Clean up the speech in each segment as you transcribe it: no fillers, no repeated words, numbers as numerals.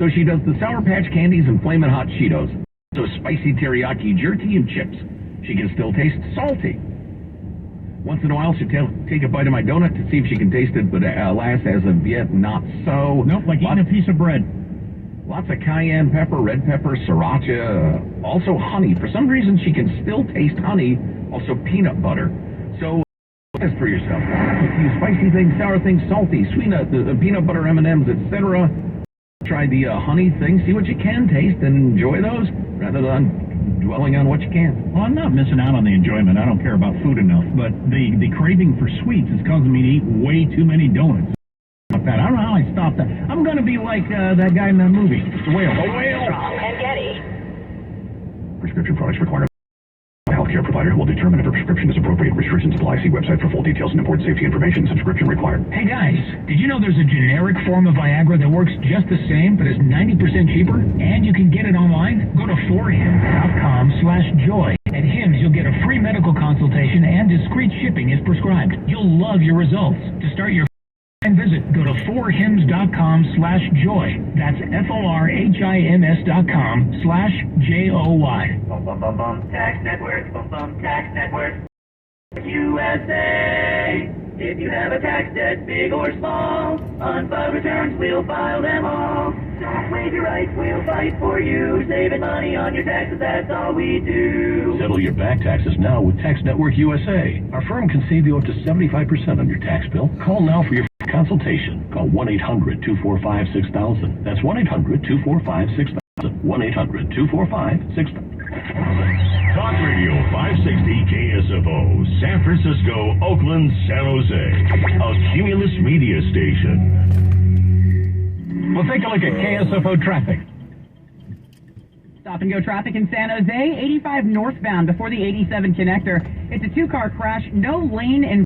So she does the Sour Patch Candies and Flamin' Hot Cheetos. So spicy teriyaki jerky and chips. She can still taste salty. Once in a while, she'll take a bite of my donut to see if she can taste it, but alas, as of yet, not so. Nope, like eating a piece of bread. Lots of cayenne pepper, red pepper, sriracha, also honey. For some reason, she can still taste honey, also peanut butter. So, test for yourself. If you spicy things, sour things, salty, sweet the peanut butter M&Ms, etc. Try the honey thing, see what you can taste, and enjoy those, rather than dwelling on what you can't. Well, I'm not missing out on the enjoyment. I don't care about food enough, but the craving for sweets is causing me to eat way too many donuts. That. I don't know how I stopped that. I'm going to be like that guy in that movie, the whale. The whale! And Getty. Prescription products require a healthcare provider who will determine if a prescription is appropriate. Restrictions apply. See website for full details and important safety information. Subscription required. Hey guys, did you know there's a generic form of Viagra that works just the same but is 90% cheaper? And you can get it online? Go to 4hims.com/joy. At Hims, you'll get a free medical consultation and discreet shipping is prescribed. You'll love your results. To start your and visit, go to 4hims.com/joy. That's FORHIMS.com/JOY. Tax Network, Tax Network. USA. If you have a tax debt, big or small, unfiled returns, we'll file them all. Don't waive your rights, we'll fight for you. Saving money on your taxes, that's all we do. Settle your back taxes now with Tax Network USA. Our firm can save you up to 75% on your tax bill. Call now for your consultation. Call 1-800-245-6000. That's 1-800-245-6000. 1-800-245-6000. Talk Radio 560 KSFO, San Francisco, Oakland, San Jose. A Cumulus media station. Well, take a look at KSFO traffic. Stop and go traffic in San Jose, 85 northbound before the 87 connector. It's a two-car crash, no lane in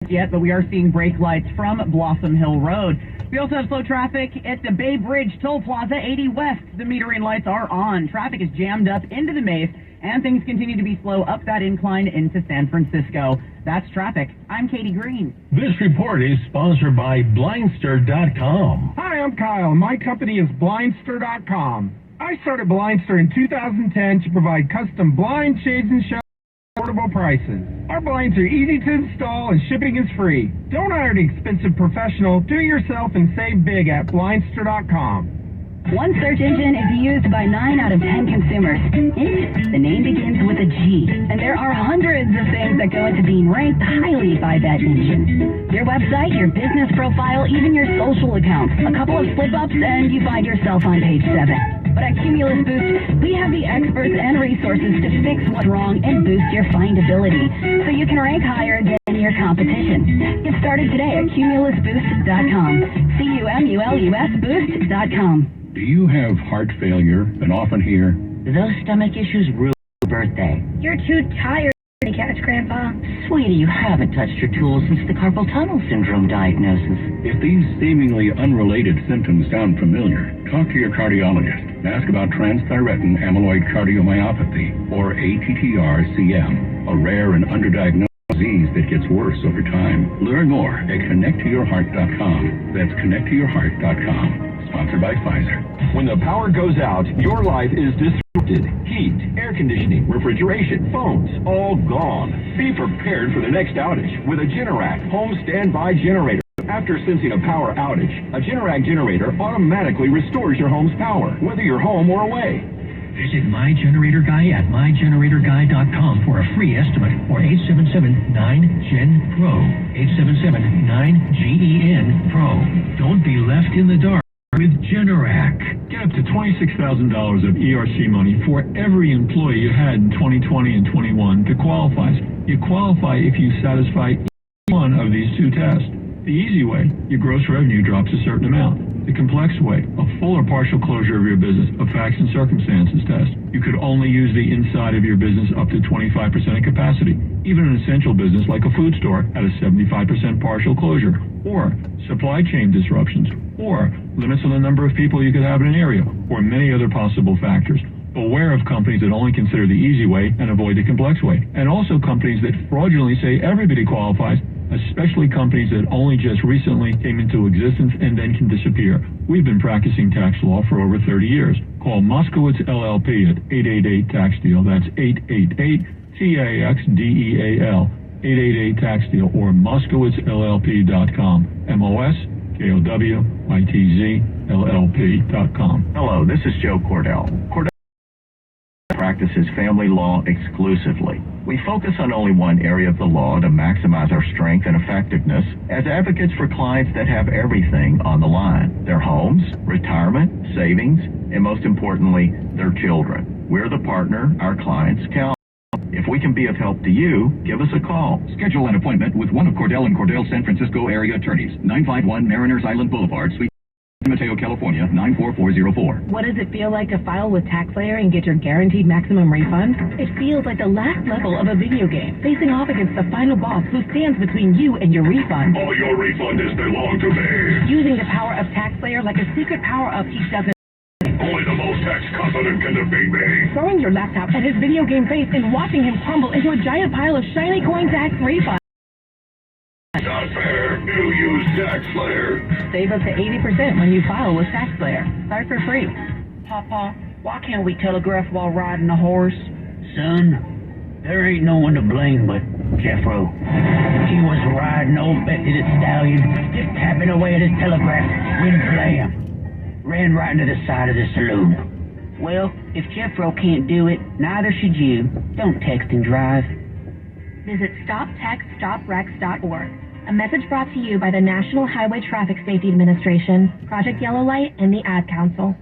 yet, but we are seeing brake lights from Blossom Hill Road. We also have slow traffic at the Bay Bridge Toll Plaza, 80 West. The metering lights are on. Traffic is jammed up into the maze, and things continue to be slow up that incline into San Francisco. That's traffic. I'm Katie Green. This report is sponsored by Blindster.com. Hi, I'm Kyle. My company is Blindster.com. I started Blindster in 2010 to provide custom blind shades and shutters at affordable prices. Our blinds are easy to install and shipping is free. Don't hire an expensive professional. Do it yourself and save big at Blindster.com. One search engine is used by 9 out of 10 consumers. The name begins with a G, and there are hundreds of things that go into being ranked highly by that engine. Your website, your business profile, even your social accounts. A couple of slip-ups and you find yourself on page 7. But at Cumulus Boost, we have the experts and resources to fix what's wrong and boost your findability, so you can rank higher than your competition. Get started today at CumulusBoost.com. CUMULUS Boost.com. Do you have heart failure and often hear, "Those stomach issues ruin your birthday"? "You're too tired to catch, Grandpa." Sweetie, you haven't touched your tools since the carpal tunnel syndrome diagnosis. If these seemingly unrelated symptoms sound familiar, talk to your cardiologist. Ask about transthyretin amyloid cardiomyopathy, or ATTR-CM, a rare and underdiagnosed disease that gets worse over time. Learn more at connecttoyourheart.com. That's connecttoyourheart.com. Sponsored by Pfizer. When the power goes out, your life is disrupted. Heat, air conditioning, refrigeration, phones, all gone. Be prepared for the next outage with a Generac home standby generator. After sensing a power outage, a Generac generator automatically restores your home's power, whether you're home or away. Visit My Generator Guy at mygeneratorguy.com for a free estimate, or 877-9GEN-PRO. 877-9GEN-PRO. Don't be left in the dark with Generac. Get up to $26,000 of ERC money for every employee you had in 2020 and 21 that qualifies. You qualify if you satisfy each one of these two tests. The easy way, your gross revenue drops a certain amount. The complex way, a full or partial closure of your business, a facts and circumstances test. You could only use the inside of your business up to 25% of capacity. Even an essential business like a food store at a 75% partial closure. Or supply chain disruptions. Or limits on the number of people you could have in an area. Or many other possible factors. Beware of companies that only consider the easy way and avoid the complex way. And also companies that fraudulently say everybody qualifies especially companies that only just recently came into existence and then can disappear. We've been practicing tax law for over 30 years. Call Moskowitz LLP at 888-TAX-DEAL. That's 888-TAXDEAL. 888-TAX-DEAL or MoskowitzLLP.com. MoskowitzzLLP.com. Hello, this is Joe Cordell. Cordell practices family law exclusively. We focus on only one area of the law to maximize our strength and effectiveness as advocates for clients that have everything on the line. Their homes, retirement, savings, and most importantly, their children. We're the partner our clients count on. If we can be of help to you, give us a call. Schedule an appointment with one of Cordell and Cordell San Francisco area attorneys. 951 Mariners Island Boulevard, Suite San Mateo, California, 94404. What does it feel like to file with TaxSlayer and get your guaranteed maximum refund? It feels like the last level of a video game, facing off against the final boss who stands between you and your refund. All your refund is belong to me. Using the power of TaxSlayer like a secret power-up he doesn't. Only the most tax confident can defeat me. Throwing your laptop at his video game face and watching him crumble into a giant pile of shiny coin tax refunds. Not fair. You use TaxSlayer. Save up to 80% when you file with TaxSlayer. Start for free. Papa, why can't we telegraph while riding a horse? Son, there ain't no one to blame but Jeffro. He was riding old Becky the Stallion, just tapping away at his telegraph when blam. Ran right into the side of the saloon. Well, if Jeffro can't do it, neither should you. Don't text and drive. Visit StopTextStopWrecks.org. A message brought to you by the National Highway Traffic Safety Administration, Project Yellow Light, and the Ad Council.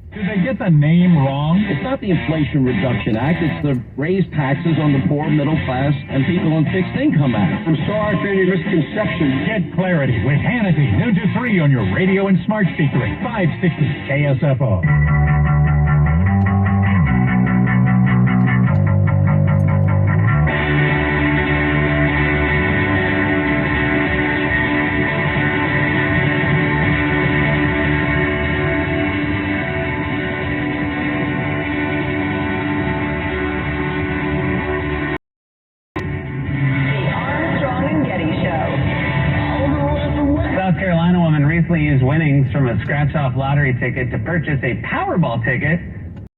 Did they get the name wrong? It's not the Inflation Reduction Act. It's the raised taxes on the poor, middle class, and people on fixed income act. I'm sorry for any misconception. Get clarity with Hannity. Noon to 3 on your radio and smart speaker at 560 KSFO. Used winnings from a scratch-off lottery ticket to purchase a Powerball ticket,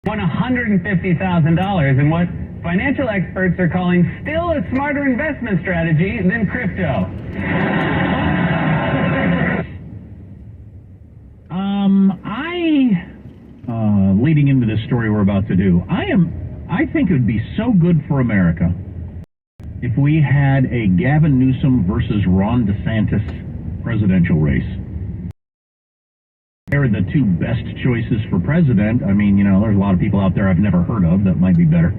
won $150,000 in what financial experts are calling still a smarter investment strategy than crypto. Leading into this story we're about to do, I think it would be so good for America if we had a Gavin Newsom versus Ron DeSantis presidential race. They're the two best choices for president. I mean, there's a lot of people out there I've never heard of that might be better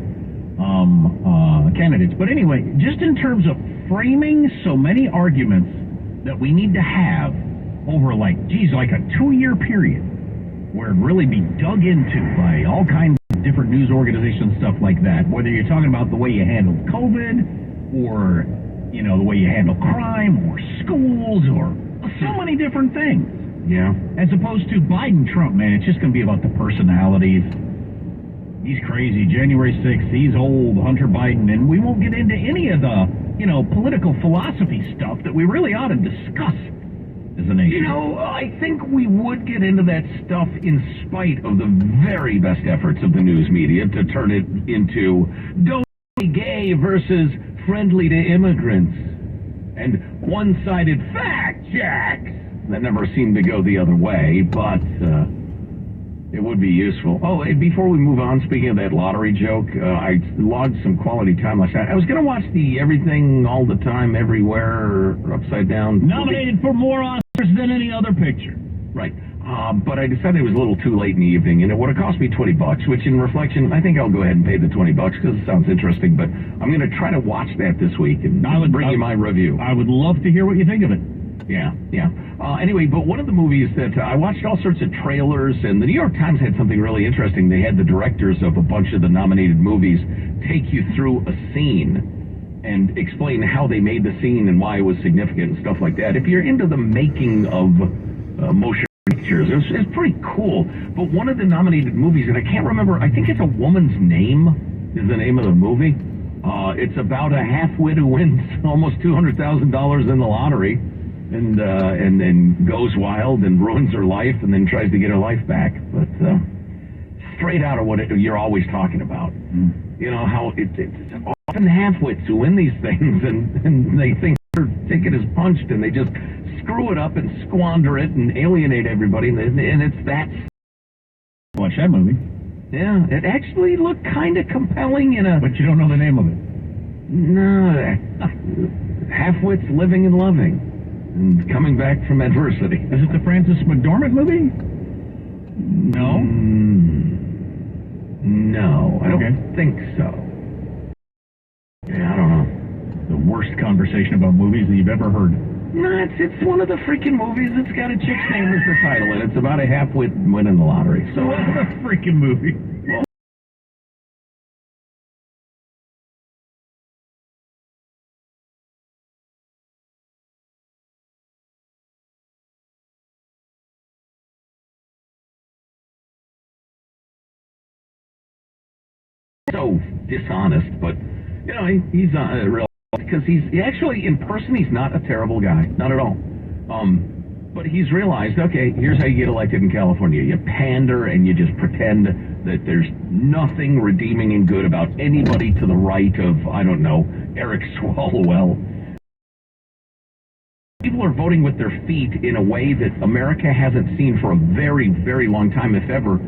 candidates. But anyway, just in terms of framing so many arguments that we need to have over like a 2-year period where it really be dug into by all kinds of different news organizations, stuff like that, whether you're talking about the way you handled COVID or, the way you handle crime or schools or so many different things. Yeah. As opposed to Biden, Trump, man, it's just going to be about the personalities. He's crazy. January 6th, he's old, Hunter Biden, and we won't get into any of the, political philosophy stuff that we really ought to discuss as a nation. I think we would get into that stuff in spite of the very best efforts of the news media to turn it into don't be gay versus friendly to immigrants and one-sided fact checks. That never seemed to go the other way, but it would be useful. Oh, and before we move on, speaking of that lottery joke, I logged some quality time last night. I was going to watch the Everything All the Time Everywhere Upside Down. Nominated for more Oscars than any other picture. Right. But I decided it was a little too late in the evening, and it would have cost me $20, which in reflection, I think I'll go ahead and pay the $20 because it sounds interesting, but I'm going to try to watch that this week, and I would bring you my review. I would love to hear what you think of it. Yeah. Anyway, but one of the movies that I watched all sorts of trailers, and the New York Times had something really interesting. They had the directors of a bunch of the nominated movies take you through a scene and explain how they made the scene and why it was significant and stuff like that. If you're into the making of motion pictures, it's pretty cool. But one of the nominated movies, and I can't remember, I think it's A Woman's Name is the name of the movie. It's about a half-wit who wins almost $200,000 in the lottery, and then goes wild and ruins her life, and then tries to get her life back. But straight out of what you're always talking about, you know how it's often half-wits who win these things, and they think their ticket is punched, and they just screw it up and squander it and alienate everybody, and it's that. Watch that movie. Yeah, it actually looked kind of compelling But you don't know the name of it. No, half-wits living and loving, and coming back from adversity. Is it the Frances McDormand movie? No? No, I don't think so. Yeah, I don't know. The worst conversation about movies that you've ever heard. No, it's one of the freaking movies that's got a chick's name as the title, and it's about a half-wit winning the lottery. So what a freaking movie. Well, so dishonest, but you know he's real, because he's actually in person he's not a terrible guy, not at all. But he's realized, okay, here's how you get elected in California: you pander and you just pretend that there's nothing redeeming and good about anybody to the right of, I don't know, Eric Swalwell. People are voting with their feet in a way that America hasn't seen for a very, very long time, if ever.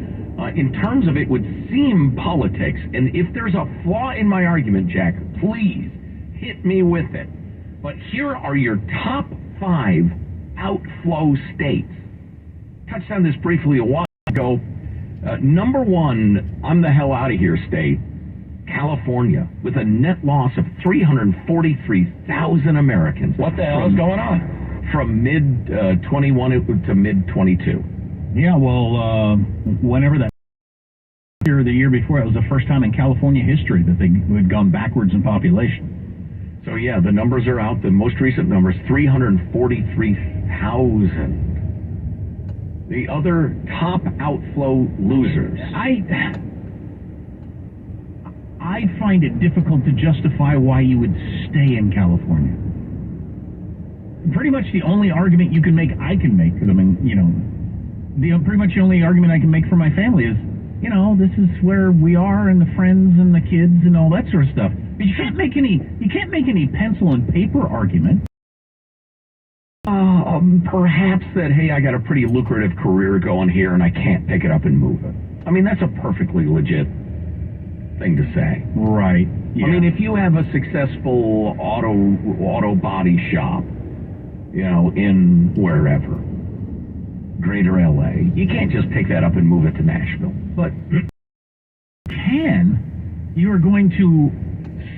In terms of it would seem politics, and if there's a flaw in my argument, Jack, please hit me with it. But here are your top 5 outflow states. Touched on this briefly a while ago. Number 1, I'm the hell out of here state, California, with a net loss of 343,000 Americans. What the hell is going on? From mid-21 to mid-22. Yeah, well, whenever that year or the year before, it was the first time in California history that they had gone backwards in population. So yeah, the numbers are out. The most recent numbers, 343,000. The other top outflow losers. I find it difficult to justify why you would stay in California. Pretty much the only argument you can make, I can make, because I mean, you know, pretty much the only argument I can make for my family is, you know, this is where we are, and the friends and the kids and all that sort of stuff. But you can't make any pencil and paper argument. Perhaps that, hey, I got a pretty lucrative career going here and I can't pick it up and move it. I mean, that's a perfectly legit thing to say. Right. Yeah. I mean, if you have a successful auto body shop, you know, in wherever, Greater LA, you can't just pick that up and move it to Nashville. But you are going to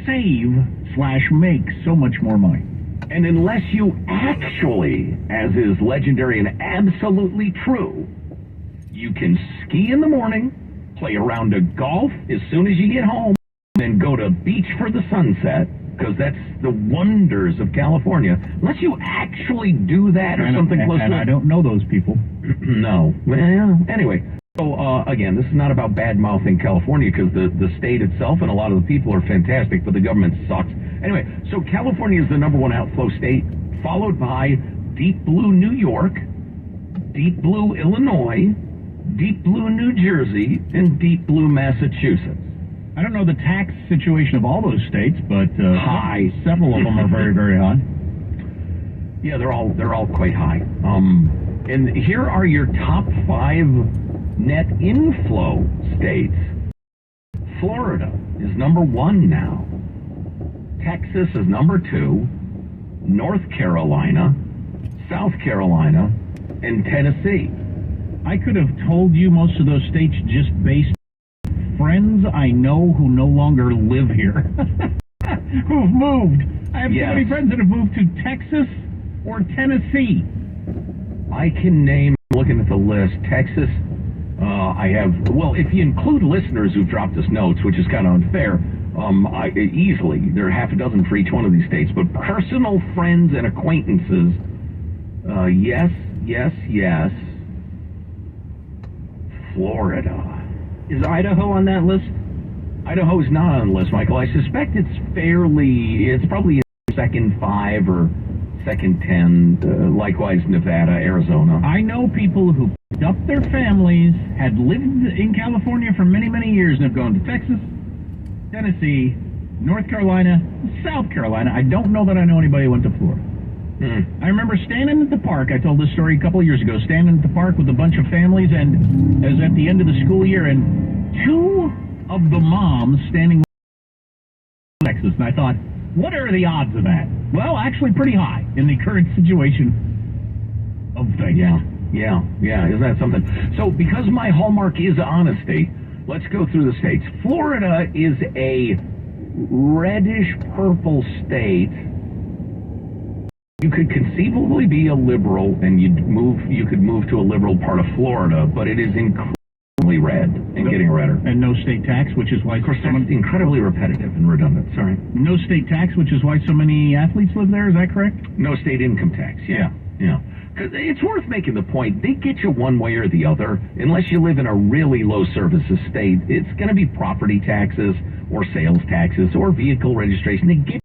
save/make so much more money. And unless you actually, as is legendary and absolutely true, you can ski in the morning, play a round of golf as soon as you get home, then go to beach for the sunset, because that's the wonders of California. Unless you actually do that or something close to it. And I don't know those people. No. Well, anyway. So, again, this is not about bad-mouthing California, because the state itself and a lot of the people are fantastic, but the government sucks. Anyway, so California is the number 1 outflow state, followed by deep blue New York, deep blue Illinois, deep blue New Jersey, and deep blue Massachusetts. I don't know the tax situation of all those states, but high. Several of them are very, very high. Yeah, they're all quite high. And here are your top 5 net inflow states. Florida is number 1 now. Texas is number 2. North Carolina, South Carolina, and Tennessee. I could have told you most of those states just based on friends I know who no longer live here. Who've moved. I have so many friends that have moved to Texas or Tennessee. I can name, looking at the list, Texas. I have, well, if you include listeners who've dropped us notes, which is kind of unfair, easily, there are half a dozen for each one of these states, but personal friends and acquaintances, yes. Florida. Is Idaho on that list? Idaho's not on the list, Michael. I suspect it's probably in second 5 or second 10, likewise Nevada, Arizona. I know people who picked up their families, had lived in California for many, many years, and have gone to Texas, Tennessee, North Carolina, South Carolina. I don't know that I know anybody who went to Florida. I remember standing at the park, I told this story a couple of years ago, standing at the park with a bunch of families, and it was at the end of the school year, and 2 of the moms standing in Texas, and I thought, what are the odds of that? Well, actually pretty high in the current situation of things. Yeah, isn't that something? So, because my hallmark is honesty, let's go through the states. Florida is a reddish-purple state. You could conceivably be a liberal, and you could move to a liberal part of Florida, but it is incredibly red and getting redder. And no state tax, which is why... Of course, that's incredibly repetitive and redundant, sorry. No state tax, which is why so many athletes live there, is that correct? No state income tax, yeah. Because it's worth making the point, they get you one way or the other. Unless you live in a really low services state, it's going to be property taxes or sales taxes or vehicle registration. They get,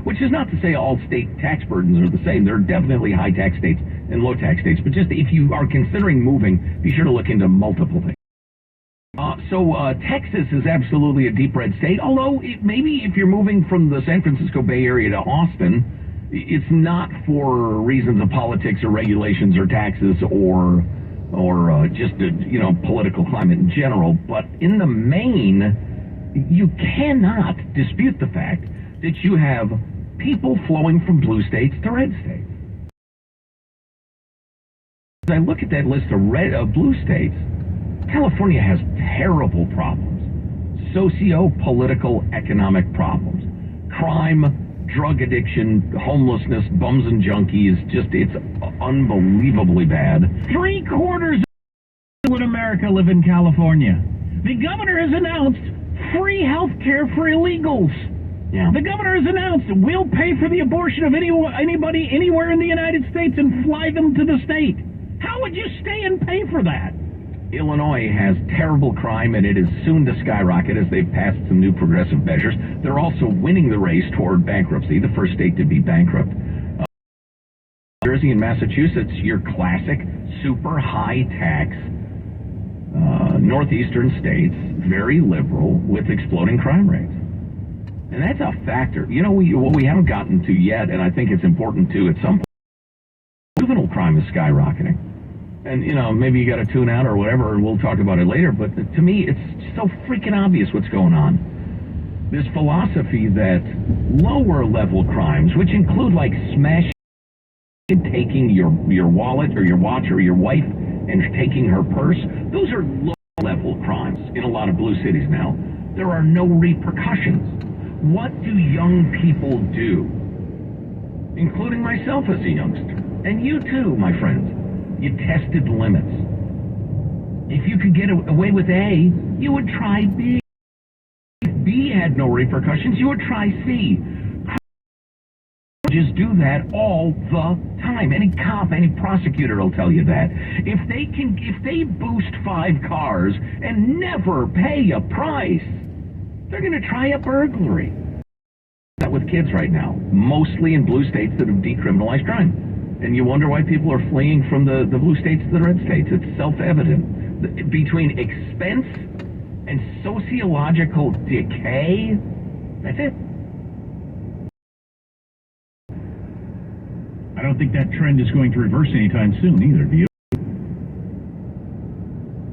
which is not to say all state tax burdens are the same. There are definitely high tax states and low tax states. But just if you are considering moving, be sure to look into multiple things. Texas is absolutely a deep red state, although maybe if you're moving from the San Francisco Bay Area to Austin, it's not for reasons of politics or regulations or taxes or just political climate in general. But in the main, you cannot dispute the fact that you have people flowing from blue states to red states. As I look at that list of blue states, California has terrible problems. Socio-political economic problems. Crime, drug addiction, homelessness, bums and junkies, it's unbelievably bad. 3/4 of people in America live in California. The governor has announced free health care for illegals. Yeah. The governor has announced we'll pay for the abortion of anybody anywhere in the United States and fly them to the state. How would you stay and pay for that? Illinois has terrible crime, and it is soon to skyrocket as they've passed some new progressive measures. They're also winning the race toward bankruptcy, the first state to be bankrupt. New Jersey and Massachusetts, your classic super high tax northeastern states, very liberal with exploding crime rates. And that's a factor. What we haven't gotten to yet, and I think it's important to at some point, juvenile crime is skyrocketing. And, maybe you got to tune out or whatever, and we'll talk about it later, but to me, it's so freaking obvious what's going on. This philosophy that lower-level crimes, which include, like, smashing, taking your wallet or your watch or your wife and taking her purse, those are low-level crimes in a lot of blue cities now. There are no repercussions. What do young people do? Including myself as a youngster. And you too, my friends. You tested limits. If you could get away with A, you would try B. If B had no repercussions, you would try C. Just do that all the time. Any cop, any prosecutor will tell you that. If they boost 5 cars and never pay a price, they're going to try a burglary. That with kids right now, mostly in blue states that have decriminalized crime. And you wonder why people are fleeing from the blue states to the red states. It's self-evident. Between expense and sociological decay, that's it. I don't think that trend is going to reverse anytime soon either, do you?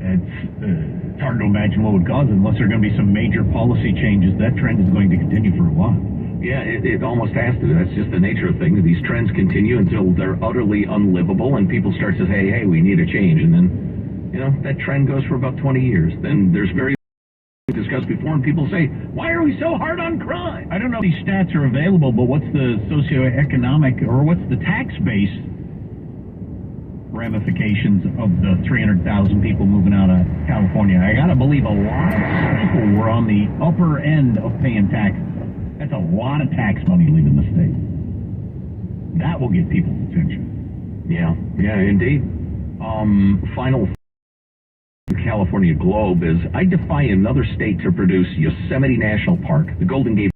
It's hard to imagine what would cause it unless there are going to be some major policy changes. That trend is going to continue for a while. Yeah, it almost has to. That's just the nature of things. These trends continue until they're utterly unlivable and people start to say, hey, we need a change. And then, that trend goes for about 20 years. Then there's very discussed before and people say, why are we so hard on crime? I don't know if these stats are available, but what's the socioeconomic or what's the tax base ramifications of the 300,000 people moving out of California? I got to believe a lot of people were on the upper end of paying taxes. That's a lot of tax money leaving the state. That will get people's attention. Yeah, indeed. Final California globe is I defy another state to produce Yosemite National Park, the Golden Gate,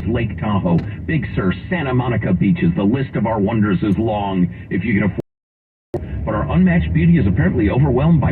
Lake Tahoe, Big Sur, Santa Monica beaches. The list of our wonders is long if you can afford it. But our unmatched beauty is apparently overwhelmed by